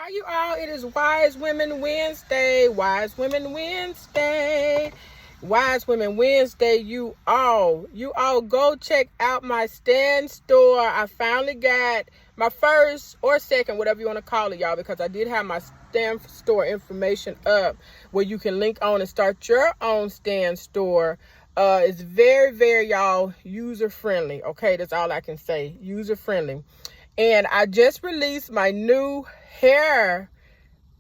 How you all? It is Wise Women Wednesday. Wise Women Wednesday. Wise Women Wednesday. You all go check out my stand store. I finally got my first or second, whatever you want to call it, y'all, because I did have my stand store information up where you can link on and start your own stand store. It's very, very, y'all, user friendly. Okay, that's all I can say. User friendly. And I just released my new hair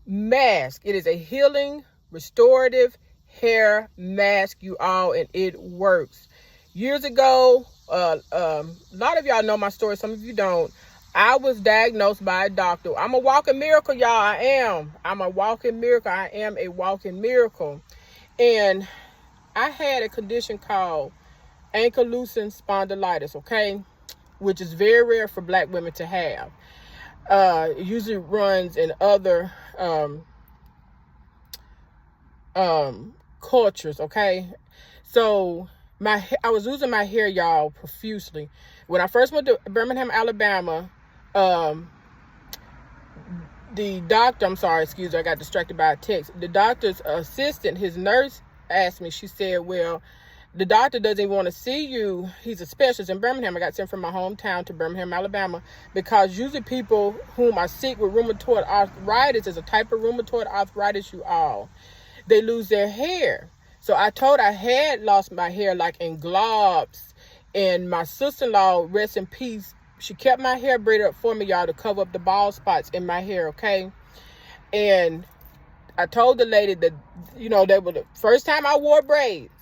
mask. It is a healing, restorative hair mask, you all, and it works. Years ago, a lot of y'all know my story. Some of you don't. I was diagnosed by a doctor. I'm a walking miracle, y'all. I am. I'm a walking miracle. I am a walking miracle. And I had a condition called ankylosing spondylitis, okay? Which is very rare for black women to have. It usually runs in other cultures, okay? So I was losing my hair, y'all, profusely. When I first went to Birmingham, Alabama, the doctor, I got distracted by a text. The doctor's assistant, his nurse, asked me, she said, well, the doctor doesn't even want to see you. He's a specialist in Birmingham. I got sent from my hometown to Birmingham, Alabama, because usually people whom are sick with rheumatoid arthritis, is a type of rheumatoid arthritis, you all, they lose their hair. So I had lost my hair like in globs, and my sister-in-law, rest in peace, she kept my hair braided up for me, y'all, to cover up the bald spots in my hair, okay? And I told the lady that, they were the first time I wore braids.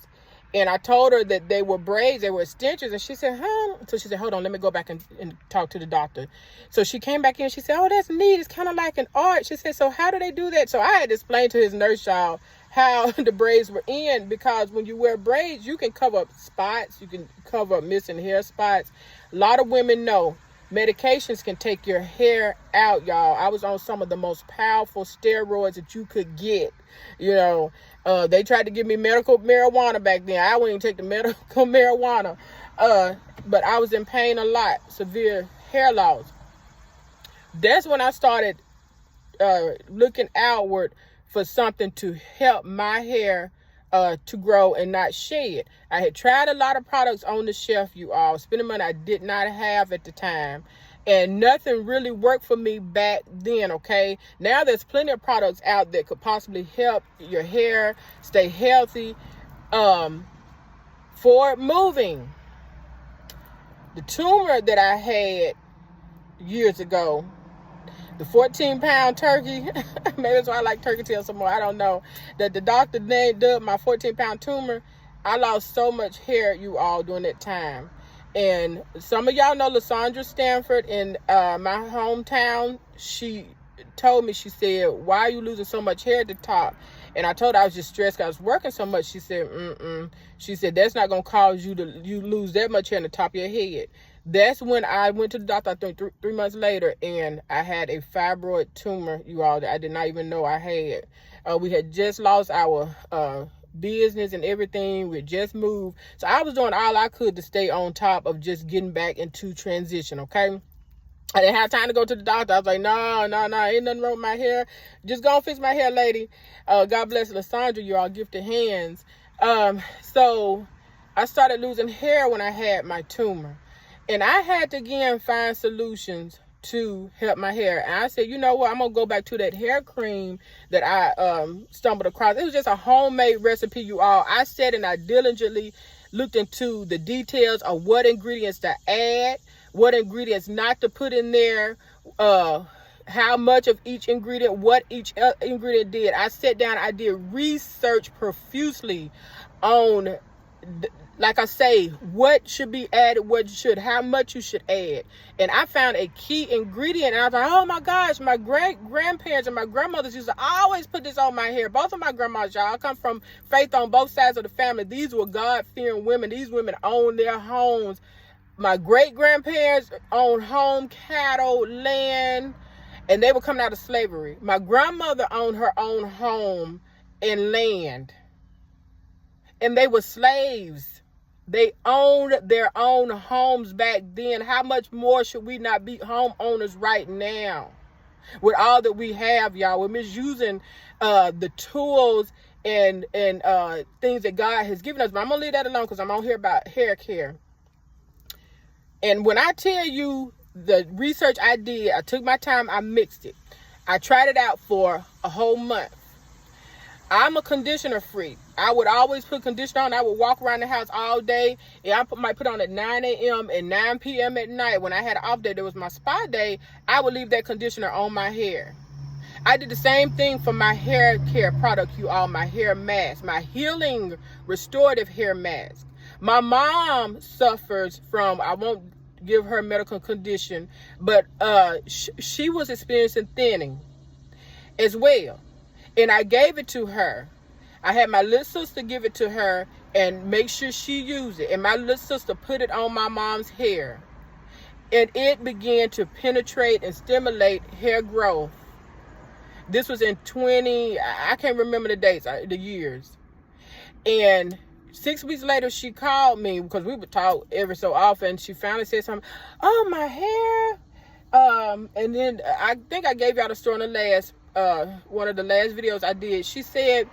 And I told her that they were braids, they were extensions. And she said, huh? So she said, hold on, let me go back and talk to the doctor. So she came back in and she said, oh, that's neat. It's kind of like an art. She said, so how do they do that? So I had to explain to his nurse, y'all, how the braids were in. Because when you wear braids, you can cover up spots. You can cover up missing hair spots. A lot of women know medications can take your hair out, y'all. I was on some of the most powerful steroids that you could get. They tried to give me medical marijuana back then. I wouldn't even take the medical marijuana. But I was in pain a lot, severe hair loss. That's when I started looking outward for something to help my hair to grow and not shed. I had tried a lot of products on the shelf, you all, spending money I did not have at the time. And nothing really worked for me back then, okay? Now there's plenty of products out that could possibly help your hair stay healthy for moving. The tumor that I had years ago, the 14-pound turkey, maybe that's why I like turkey tail some more, I don't know, that the doctor named up my 14-pound tumor, I lost so much hair, you all, during that time. And some of y'all know Lysandra Stanford in my hometown. She told me, she said, why are you losing so much hair at the top? And I told her I was just stressed because I was working so much. She said, She said, that's not going to cause you lose that much hair on the top of your head. That's when I went to the doctor, I think 3 months later, and I had a fibroid tumor, you all, that I did not even know I had. We had just lost our business and everything. We just moved. So I was doing all I could to stay on top of just getting back into transition, okay? I didn't have time to go to the doctor. I was like, no, ain't nothing wrong with my hair. Just go and fix my hair, lady. God bless Lysandra, you all, gifted hands. So I started losing hair when I had my tumor. And I had to, again, find solutions to help my hair. And I said, you know what? I'm going to go back to that hair cream that I stumbled across. It was just a homemade recipe, you all. I sat and I diligently looked into the details of what ingredients to add, what ingredients not to put in there, how much of each ingredient, what each ingredient did. I sat down, I did research profusely on, like I say, what should be added, how much you should add. And I found a key ingredient, and I was like, oh my gosh, my great-grandparents and my grandmothers used to always put this on my hair. Both of my grandmas, y'all, I come from faith on both sides of the family. These were God-fearing women. These women owned their homes. My great-grandparents owned home, cattle, land, and they were coming out of slavery. My grandmother owned her own home and land, and they were slaves. They owned their own homes back then. How much more should we not be homeowners right now? with all that we have, y'all. We're misusing the tools and things that God has given us. But I'm going to leave that alone because I'm on here about hair care. And when I tell you the research I did, I took my time, I mixed it. I tried it out for a whole month. I'm a conditioner freak. I would always put conditioner on. I would walk around the house all day. And I might put on at 9 a.m. and 9 p.m. at night. When I had an off day, that was my spa day, I would leave that conditioner on my hair. I did the same thing for my hair care product, you all, my hair mask, my healing restorative hair mask. My mom suffers from, I won't give her medical condition, but she was experiencing thinning as well. And I gave it to her. I had my little sister give it to her and make sure she used it. And my little sister put it on my mom's hair. And it began to penetrate and stimulate hair growth. This was in I can't remember the dates, the years. And 6 weeks later, she called me because we would talk every so often. She finally said something, oh, my hair. And then I think I gave y'all the story in the last one of the last videos I did. She said,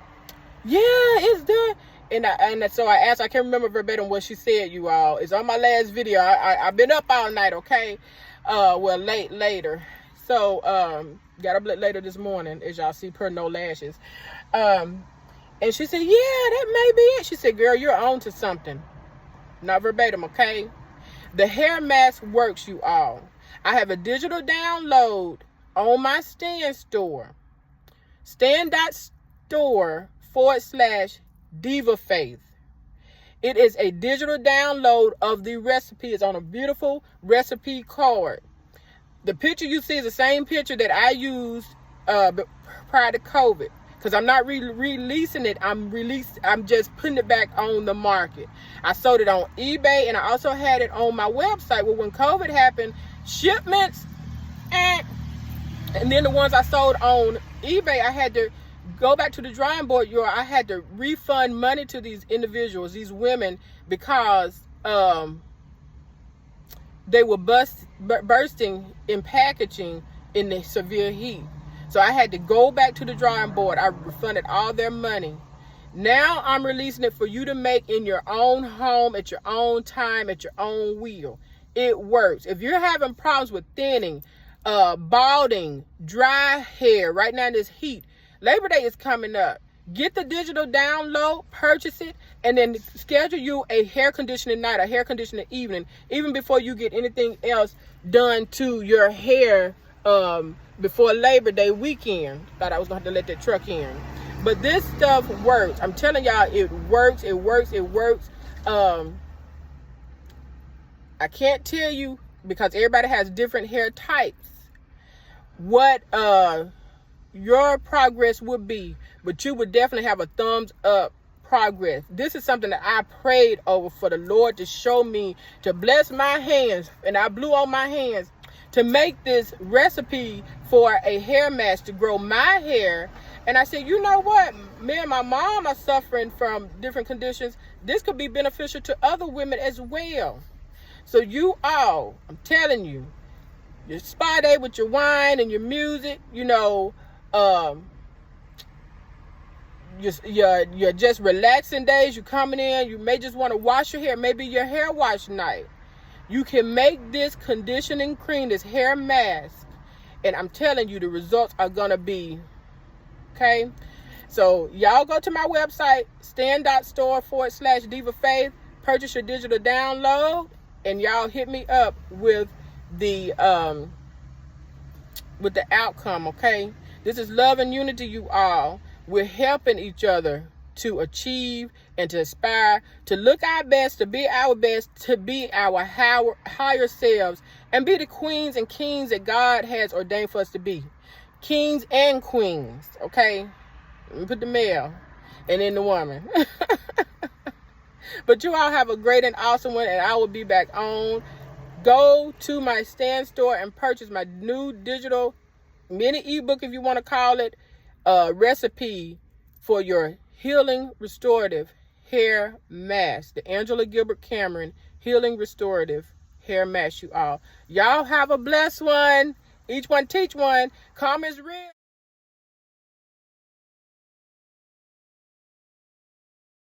yeah, it's done. And so I asked, I can't remember verbatim what she said, you all. It's on my last video. I've been up all night, okay? Well, later. So got up later this morning, as y'all see, per no lashes. And she said, yeah, that may be it. She said, girl, you're on to something. Not verbatim, okay? The hair mask works, you all. I have a digital download on my Stand store, stand.store/DivaFaith. It is a digital download of the recipe. It's on a beautiful recipe card. The picture you see is the same picture that I used prior to COVID. Because I'm not releasing it. I'm just putting it back on the market. I sold it on eBay, and I also had it on my website. Well, when COVID happened, shipments and then the ones I sold on eBay, I had to go back to the drawing board. I had to refund money to these individuals, these women, because they were bursting in packaging in the severe heat. So I had to go back to the drawing board. I refunded all their money. Now I'm releasing it for you to make in your own home, at your own time, at your own will. It works. If you're having problems with thinning, balding, dry hair, right now in this heat, Labor Day is coming up. Get the digital download, purchase it, and then schedule you a hair conditioning night, a hair conditioning evening, even before you get anything else done to your hair before Labor Day weekend. Thought I was going to have to let that truck in. But this stuff works. I'm telling y'all, it works, it works, it works. I can't tell you, because everybody has different hair types, what your progress would be, but you would definitely have a thumbs up progress. This is something that I prayed over for the Lord to show me, to bless my hands, and I blew on my hands to make this recipe for a hair mask to grow my hair. And I said, you know what? Me and my mom are suffering from different conditions. This could be beneficial to other women as well. So you all, I'm telling you, your spa day with your wine and your music, you know, you're just relaxing days, you're coming in, you may just want to wash your hair, maybe your hair wash night. You can make this conditioning cream, this hair mask, and I'm telling you, the results are going to be, okay? So y'all go to my website, stand.store/DivaFaith, purchase your digital download, and y'all hit me up with the outcome, okay? This is love and unity, you all. We're helping each other to achieve and to aspire, to look our best, to be our best, to be our higher selves, and be the queens and kings that God has ordained for us to be. Kings and queens, okay? Let me put the male and then the woman. But you all have a great and awesome one, and I will be back on. Go to my Stand store and purchase my new digital mini ebook, if you want to call it, recipe for your healing restorative hair mask, the Angela Gilbert Cameron healing restorative hair mask, you all. Y'all have a blessed one, Each one teach one. Karma is real.